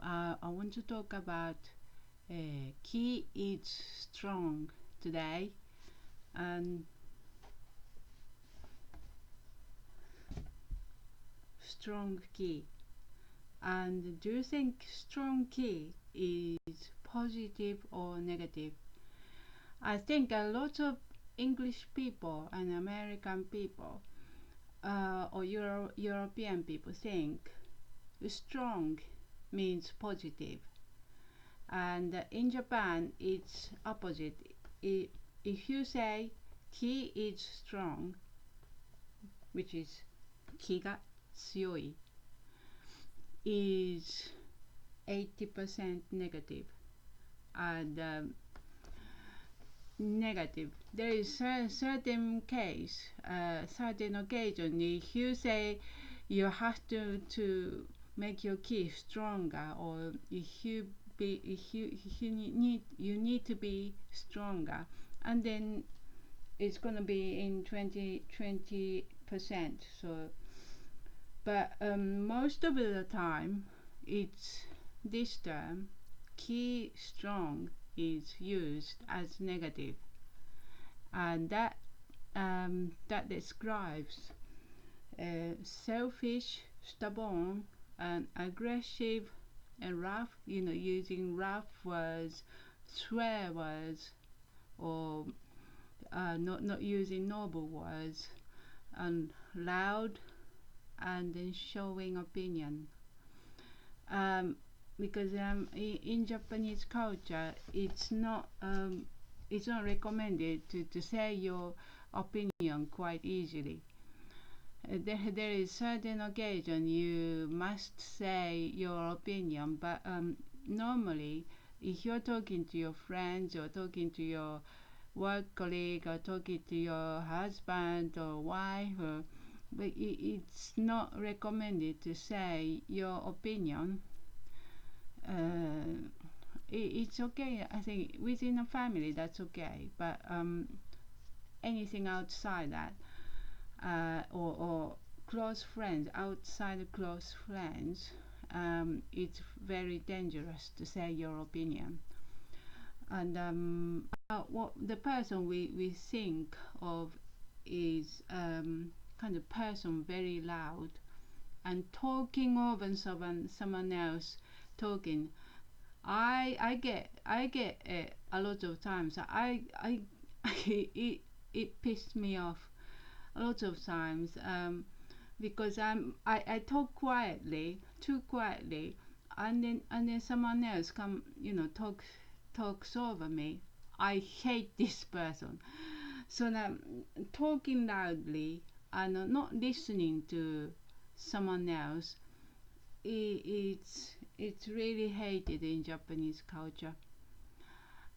I want to talk about qi is strong today, and strong qi. And do you think strong qi is positive or negative? I think a lot of English people and American people or European people think strong means positive, and in Japan it's opposite. If you say ki is strong, which is Kiga Tsuyoi, is 80% negative, and negative. There is a certain case, certain occasion. If you say you have to make your key stronger, or if you need to be stronger, and then it's gonna be in 20%. So, but most of the time, it's this term, key strong, is used as negative, and that describes selfish, stubborn, and aggressive and rough. Using rough words, swear words, or not using noble words, and loud, and then showing opinion. Because in Japanese culture, it's not recommended to say your opinion quite easily. There is certain occasion you must say your opinion, but normally, if you're talking to your friends or talking to your work colleague or talking to your husband or wife, but it's not recommended to say your opinion. It's okay, I think, within a family that's okay, but anything outside that, or close friends, outside of close friends, it's very dangerous to say your opinion. And what the person we think of is kind of person very loud and talking over someone else talking. I get a lot of times. It pissed me off a lot of times, because I talk quietly, too quietly, and then someone else come, talks over me. I hate this person. So now, talking loudly and not listening to someone else, it's really hated in Japanese culture,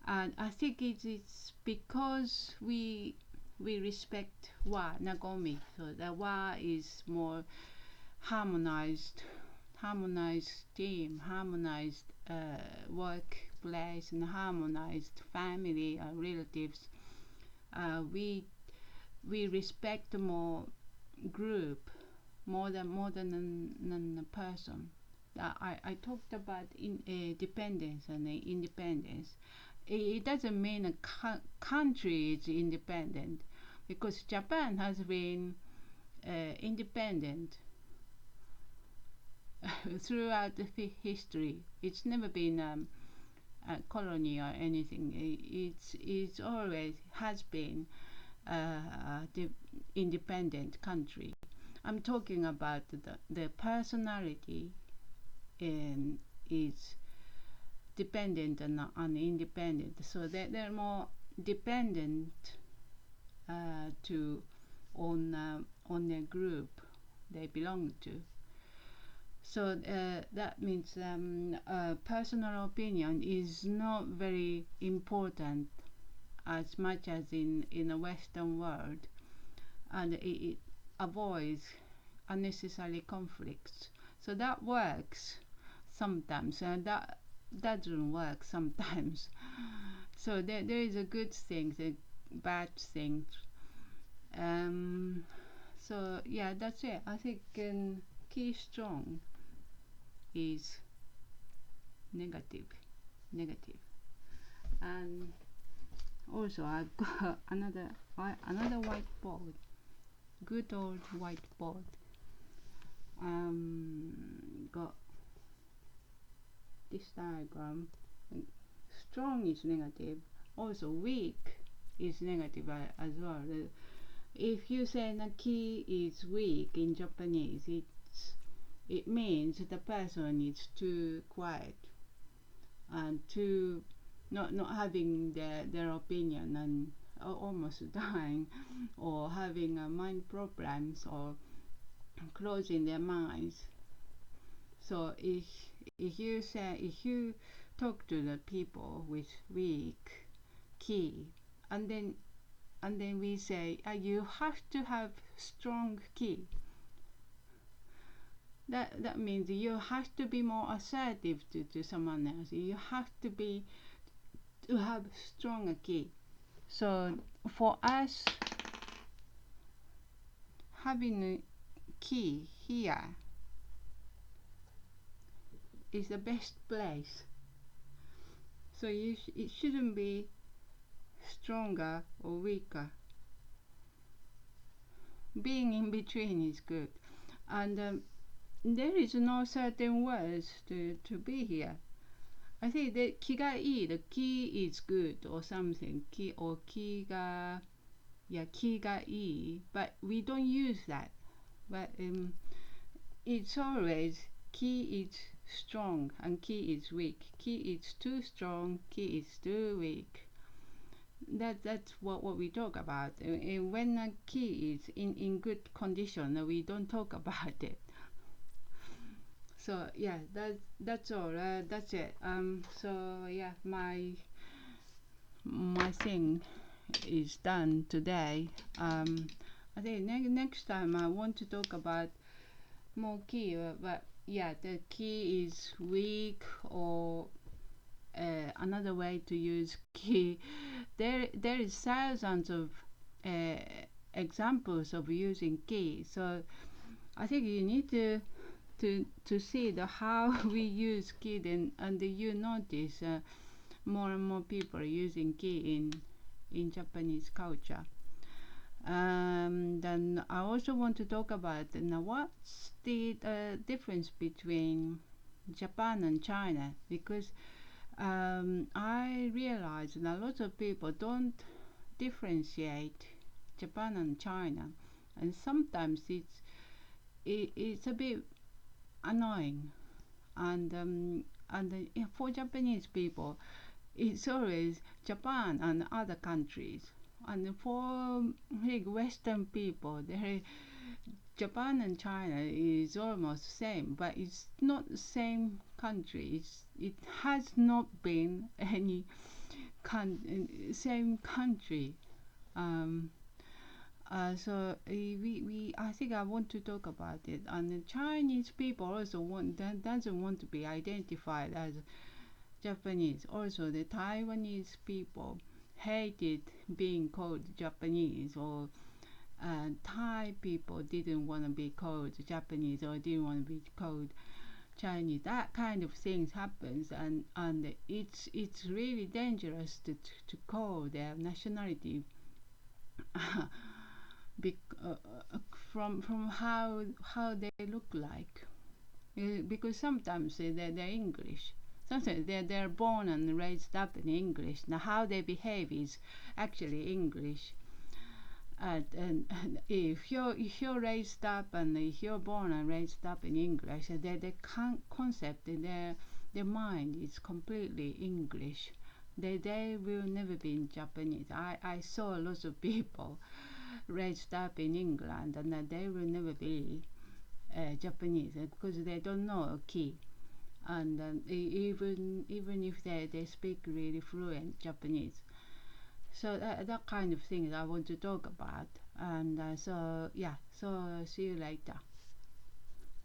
and I think it's because we respect wa nagomi. So the wa is more harmonized team, harmonized workplace, and harmonized family, relatives. We respect more group, more than a person. I talked about dependence and independence. It doesn't mean a country is independent, because Japan has been independent throughout the history. It's never been a colony or anything. It's always has been the independent country. I'm talking about the personality, is dependent and independent. So they're more dependent to on their group they belong to. So that means personal opinion is not very important as much as in the Western world, and it avoids unnecessary conflicts. So that works sometimes, and that doesn't work sometimes. So there is a good thing, a bad thing. So yeah, that's it. I think key strong is negative, negative. And also I've got another whiteboard, good old whiteboard. Got this diagram. Strong is negative. Also weak is negative as well. If you say the ki is weak in Japanese, it means the person is too quiet and too not having their opinion and almost dying or having mind problems or closing their minds. So if you talk to the people with weak ki, and then we say you have to have strong ki. That means you have to be more assertive to someone else. You have to have stronger ki. So for us, having a ki here is the best place. So it shouldn't be stronger or weaker. Being in between is good. And there is no certain words to be here. I think the kiga the ki is good or something. Ki or kiga, yeah, kiga, but we don't use that. But it's always ki is strong and ki is weak. Ki is too strong, ki is too weak. That's what we talk about. When a ki is in good condition, we don't talk about it. So yeah, that's all. That's it. So yeah, my thing is done today. I think next time I want to talk about more ki, but yeah, the ki is weak or another way to use ki. There is thousands of examples of using ki. So I think you need to see how we use ki, and you notice more and more people are using ki in Japanese culture. Then I also want to talk about what's the difference between Japan and China, because I realize that a lot of people don't differentiate Japan and China, and sometimes it's a bit annoying. And for Japanese people, it's always Japan and other countries. And for Western people, Japan and China is almost the same, but it's not the same country. It has not been any same country. So I think I want to talk about it. And the Chinese people also doesn't want to be identified as Japanese. Also, the Taiwanese people hated being called Japanese, or Thai people didn't want to be called Japanese or didn't want to be called Chinese. That kind of things happens, and it's really dangerous to call their nationality from how they look like, because sometimes they're English. Sometimes they're born and raised up in English. Now how they behave is actually English. And if you're raised up and if you're born and raised up in English, the concept in their mind is completely English. They will never be in Japanese. I saw lots of people raised up in England, and they will never be Japanese because they don't know ki. And even if they speak really fluent Japanese. So that kind of things I want to talk about. And so yeah, so see you later.